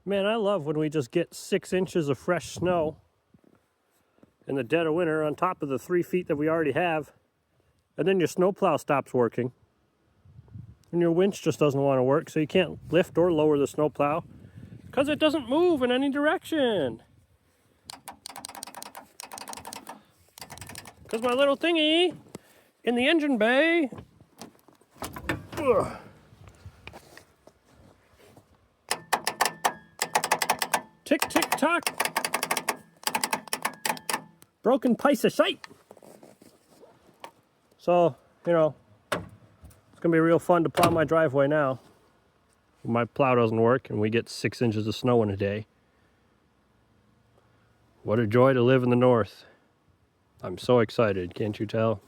Man, I love when we just get 6 inches of fresh snow in the dead of winter on top of the 3 feet that we already have. And then your snowplow stops working. And your winch just doesn't want to work, so you can't lift or lower the snowplow because it doesn't move in any direction. Because my little thingy in the engine bay, ugh, tick, tick, tock, broken piece of shite. So, you know, it's gonna be real fun to plow my driveway now. My plow doesn't work and we get 6 inches of snow in a day. What a joy to live in the north. I'm so excited, can't you tell?